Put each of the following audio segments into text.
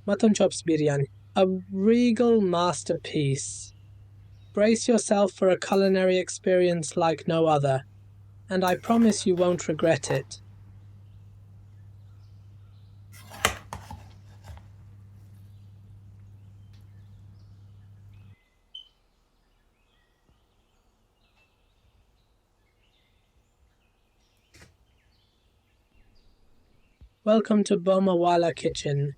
Mutton Chops Biryani, a regal masterpiece. Brace yourself for a culinary experience like no other, and I promise you won't regret it. Welcome to Bomawala Kitchen.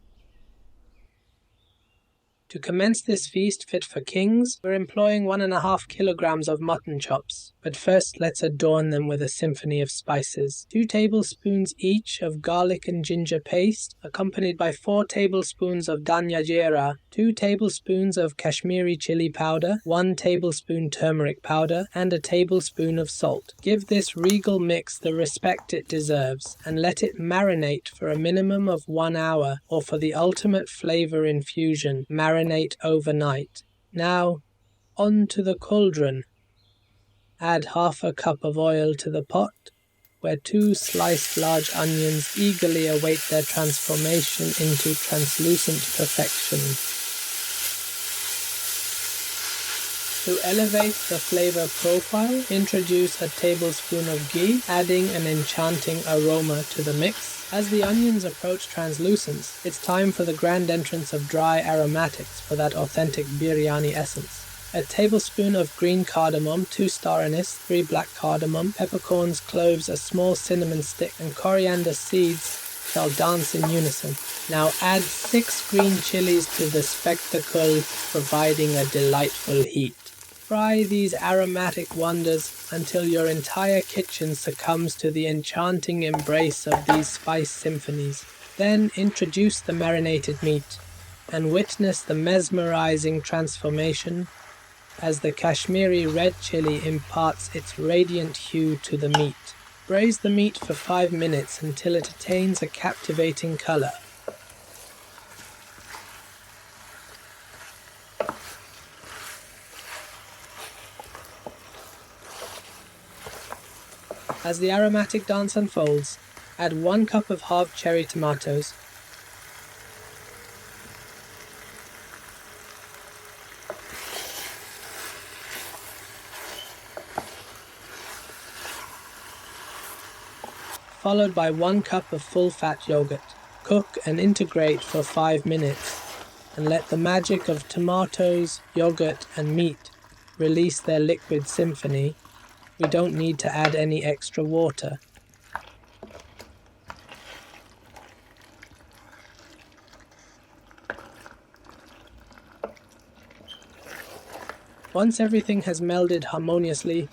To commence this feast fit for kings, we're employing 1.5 kilograms of mutton chops, but first let's adorn them with a symphony of spices. 2 tablespoons each of garlic and ginger paste, accompanied by 4 tablespoons of dhania jeera, 2 tablespoons of Kashmiri chili powder, 1 tablespoon turmeric powder, and a tablespoon of salt. Give this regal mix the respect it deserves, and let it marinate for a minimum of 1 hour, or for the ultimate flavor infusion, marinate overnight. Now, on to the cauldron. Add half a cup of oil to the pot, where 2 sliced large onions eagerly await their transformation into translucent perfection. To elevate the flavor profile, introduce a tablespoon of ghee, adding an enchanting aroma to the mix. As the onions approach translucence, it's time for the grand entrance of dry aromatics for that authentic biryani essence. A tablespoon of green cardamom, 2 star anise, 3 black cardamom, peppercorns, cloves, a small cinnamon stick, and coriander seeds shall dance in unison. Now add 6 green chilies to the spectacle, providing a delightful heat. Fry these aromatic wonders until your entire kitchen succumbs to the enchanting embrace of these spice symphonies. Then introduce the marinated meat and witness the mesmerizing transformation as the Kashmiri red chili imparts its radiant hue to the meat. Braise the meat for 5 minutes until it attains a captivating color. As the aromatic dance unfolds, add 1 cup of halved cherry tomatoes, followed by 1 cup of full-fat yogurt. Cook and integrate for 5 minutes, and let the magic of tomatoes, yogurt, and meat release their liquid symphony. We don't need to add any extra water. Once everything has melded harmoniously,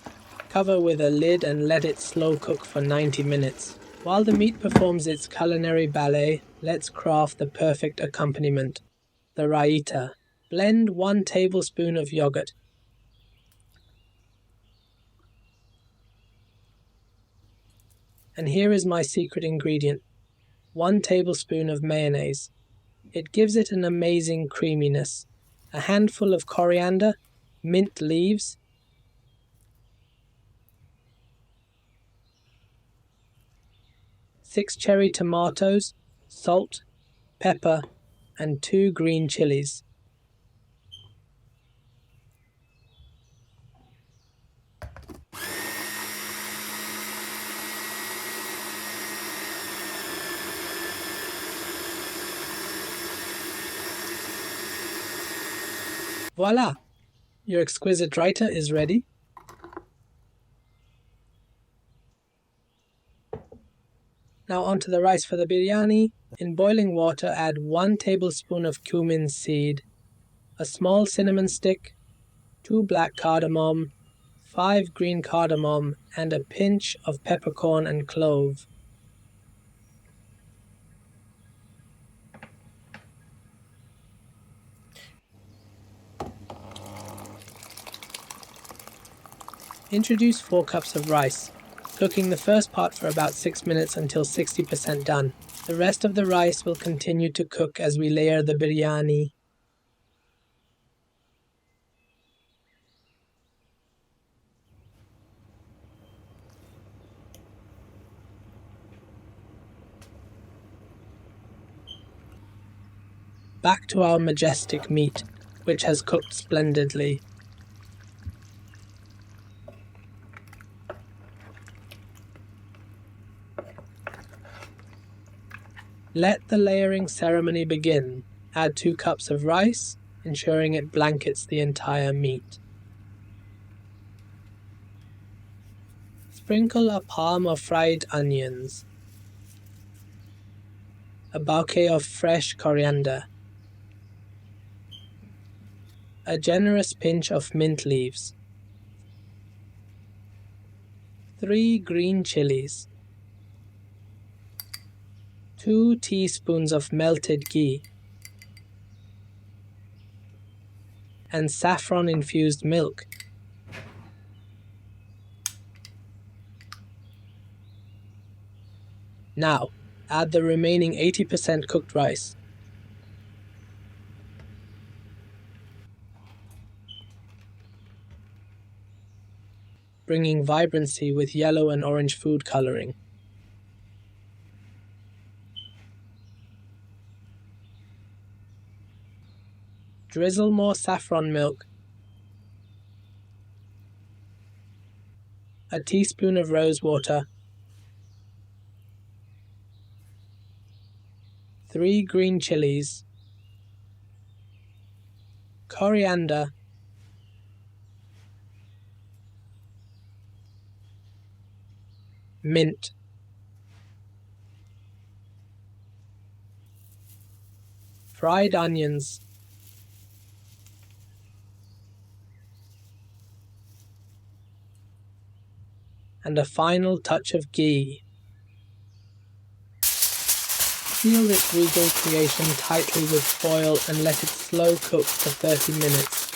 cover with a lid and let it slow cook for 90 minutes. While the meat performs its culinary ballet, let's craft the perfect accompaniment, the raita. Blend 1 tablespoon of yogurt. And here is my secret ingredient, 1 tablespoon of mayonnaise. It gives it an amazing creaminess. A handful of coriander, mint leaves, 6 cherry tomatoes, salt, pepper, and 2 green chilies. Voila! Your exquisite raita is ready. Now onto the rice for the biryani. In boiling water, add 1 tablespoon of cumin seed, a small cinnamon stick, 2 black cardamom, 5 green cardamom, and a pinch of peppercorn and clove. Introduce 4 cups of rice, cooking the first part for about 6 minutes until 60% done. The rest of the rice will continue to cook as we layer the biryani. Back to our majestic meat, which has cooked splendidly. Let the layering ceremony begin. Add 2 cups of rice, ensuring it blankets the entire meat. Sprinkle a palm of fried onions, a bouquet of fresh coriander, a generous pinch of mint leaves, 3 green chilies, 2 teaspoons of melted ghee, and saffron infused milk. Now, add the remaining 80% cooked rice. Bringing vibrancy with yellow and orange food coloring. Drizzle more saffron milk, a teaspoon of rose water, 3 green chilies, coriander, mint, fried onions, and a final touch of ghee. Seal this regal creation tightly with foil and let it slow cook for 30 minutes.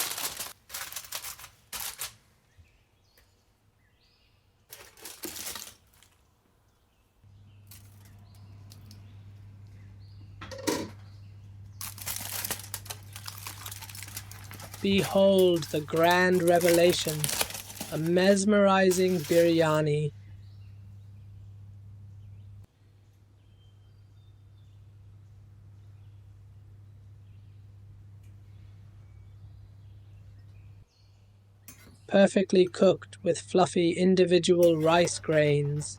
Behold the grand revelation, a mesmerizing biryani. Perfectly cooked with fluffy individual rice grains.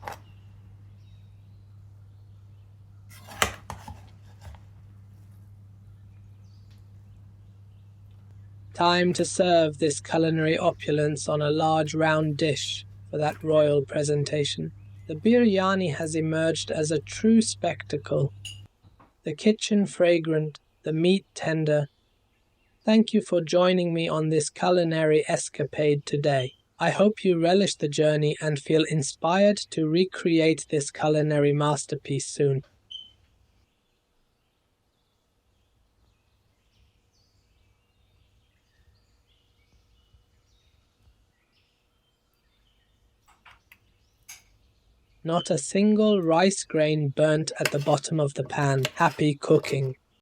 Time to serve this culinary opulence on a large round dish for that royal presentation. The biryani has emerged as a true spectacle. The kitchen fragrant, the meat tender. Thank you for joining me on this culinary escapade today. I hope you relish the journey and feel inspired to recreate this culinary masterpiece soon. Not a single rice grain burnt at the bottom of the pan. Happy cooking.